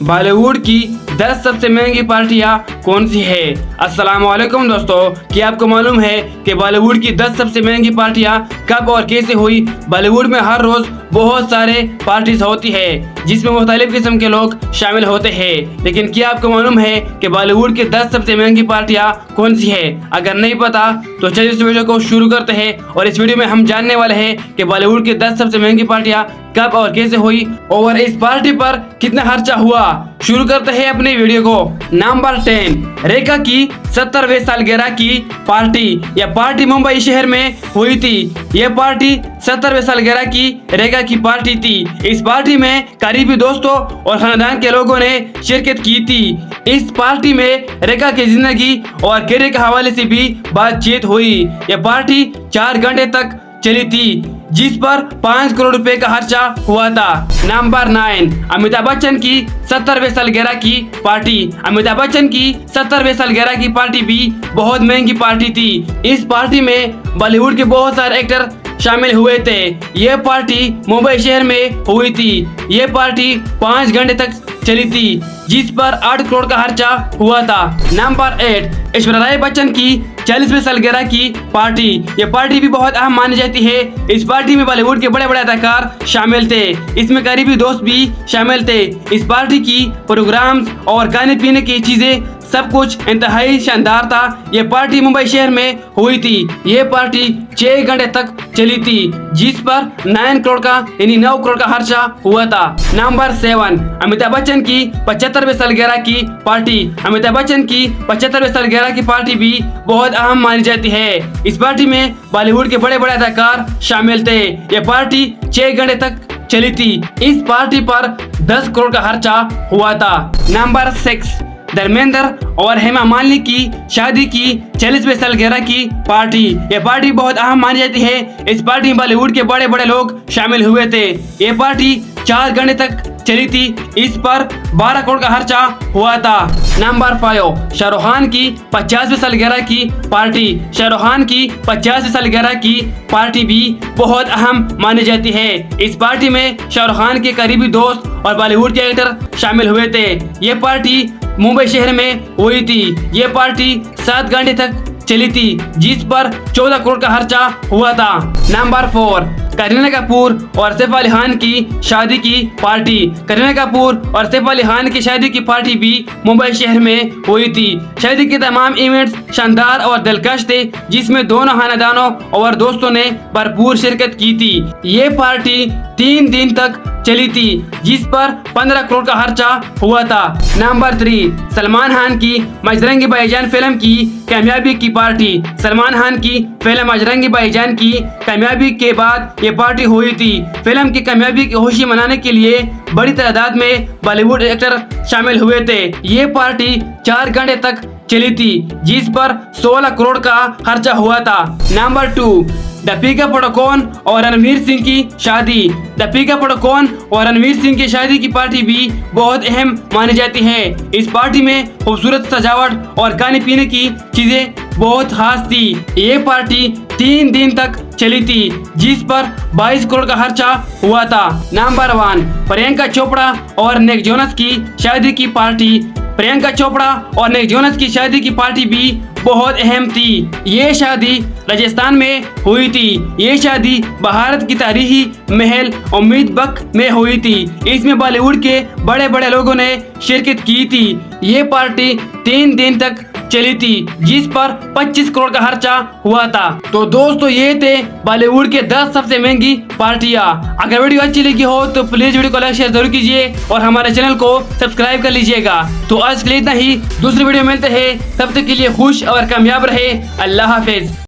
बॉलीवुड की 10 सबसे महंगी पार्टियां कौन सी है। अस्सलाम वालेकुम दोस्तों, क्या आपको मालूम है कि बॉलीवुड की 10 सबसे महंगी पार्टियां कब और कैसे हुई। बॉलीवुड में हर रोज बहुत सारे पार्टीज होती है जिसमें मुख्तलिफ किस्म के लोग शामिल होते हैं, लेकिन क्या आपको मालूम है कि बॉलीवुड की 10 सबसे महंगी पार्टियां कौन सी है। अगर नहीं पता तो चलिए इस वीडियो को शुरू करते हैं और इस वीडियो में हम जानने वाले हैं कि बॉलीवुड की 10 सबसे महंगी पार्टियां कब और कैसे हुई और इस पार्टी पर कितना खर्चा हुआ। शुरू करते हैं अपने वीडियो को। नंबर 10, रेखा की 70वें सालगिरह की पार्टी। यह पार्टी मुंबई शहर में हुई थी। यह पार्टी 70वें सालगिरह की रेखा की पार्टी थी। इस पार्टी में करीबी दोस्तों और खानदान के लोगों ने शिरकत की थी। इस पार्टी में रेखा की जिंदगी और करियर के हवाले से भी बातचीत हुई। यह पार्टी 4 घंटे तक चली थी जिस पर 5 करोड़ रुपए का खर्चा हुआ था। नंबर 9, अमिताभ बच्चन की 70वें सालगिरह की पार्टी। अमिताभ बच्चन की 70वें सालगिरह की पार्टी भी बहुत महंगी पार्टी थी। इस पार्टी में बॉलीवुड के बहुत सारे एक्टर शामिल हुए थे। ये पार्टी मुंबई शहर में हुई थी। ये पार्टी 5 घंटे तक चली थी जिस पर 8 करोड़ का खर्चा हुआ था। नंबर 8, ऐश्वर्या राय बच्चन की 40वीं सालगिरह की पार्टी। ये पार्टी भी बहुत अहम मानी जाती है। इस पार्टी में बॉलीवुड के बड़े बड़े अदाकार शामिल थे। इसमें करीबी दोस्त भी शामिल थे। इस पार्टी की प्रोग्राम्स और खाने पीने की चीजें सब कुछ इंतहाई शानदार था। ये पार्टी मुंबई शहर में हुई थी। ये पार्टी 6 घंटे तक चली थी जिस पर 9 करोड़ का यानी 9 करोड़ का खर्चा हुआ था। नंबर 7, अमिताभ बच्चन की 75वें सालगिरह की पार्टी। अमिताभ बच्चन की 75वें सालगिरह की पार्टी भी बहुत अहम मानी जाती है। इस पार्टी में बॉलीवुड के बड़े बड़े अदाकार शामिल थे। ये पार्टी 6 घंटे तक चली थी। इस पार्टी पर 10 करोड़ का खर्चा हुआ था। नंबर 6, धर्मेंद्र और हेमा मालिनी की शादी की 40वें सालगिरह की पार्टी। यह पार्टी बहुत अहम मानी जाती है। इस पार्टी में बॉलीवुड के बड़े बड़े लोग शामिल हुए थे। ये पार्टी 4 घंटे तक चली थी। इस पर 12 करोड़ का खर्चा हुआ था। नंबर 5, शाहरुख खान की 50वीं सालगिरह की पार्टी। शाहरुख खान की 50वीं सालगिरह की पार्टी भी बहुत अहम मानी जाती है। इस पार्टी में शाहरुख खान के करीबी दोस्त और बॉलीवुड के एक्टर शामिल हुए थे। ये पार्टी मुंबई शहर में हुई थी। ये पार्टी 7 घंटे तक चली थी जिस पर 14 करोड़ का खर्चा हुआ था। नंबर 4, करीना कपूर और सैफ अली खान की शादी की पार्टी। करीना कपूर और सैफ अली खान की शादी की पार्टी भी मुंबई शहर में हुई थी। शादी के तमाम इवेंट्स शानदार और दिलकश थे जिसमें दोनों खानदानों और दोस्तों ने भरपूर शिरकत की थी। ये पार्टी 3 दिन तक चली थी जिस पर 15 करोड़ का खर्चा हुआ था। नंबर 3, सलमान खान की बजरंगी भाईजान फिल्म की कामयाबी की पार्टी। सलमान खान की फिल्म बजरंगी भाईजान की कामयाबी के बाद ये पार्टी हुई थी। फिल्म की कामयाबी की खुशी मनाने के लिए बड़ी तादाद में बॉलीवुड एक्टर शामिल हुए थे। ये पार्टी 4 घंटे तक चली थी जिस पर 16 करोड़ का खर्चा हुआ था। नंबर 2, दीपिका पादुकोण और रणवीर सिंह की शादी। दीपिका पादुकोण और रणवीर सिंह की शादी की पार्टी भी बहुत अहम मानी जाती है। इस पार्टी में खूबसूरत सजावट और खाने पीने की चीजें बहुत खास थी। ये पार्टी 3 दिन तक चली थी जिस पर 22 करोड़ का खर्चा हुआ था। नंबर 1, प्रियंका चोपड़ा और निक जोनस की शादी की पार्टी। प्रियंका चोपड़ा और निक जोनस की शादी की पार्टी भी बहुत अहम थी। ये शादी राजस्थान में हुई थी। ये शादी भारत की तारीखी महल उम्मीद बक में हुई थी। इसमें बॉलीवुड के बड़े बड़े लोगों ने शिरकत की थी। ये पार्टी 3 दिन तक चली थी जिस पर 25 करोड़ का खर्चा हुआ था। तो दोस्तों ये थे बॉलीवुड के 10 सबसे महंगी पार्टियां। अगर वीडियो अच्छी लगी हो तो प्लीज वीडियो को लाइक शेयर जरूर कीजिए और हमारे चैनल को सब्सक्राइब कर लीजिएगा। तो आज के लिए इतना ही। दूसरी वीडियो मिलते हैं, तब तक के लिए खुश और कामयाब रहे। अल्लाह हाफिज।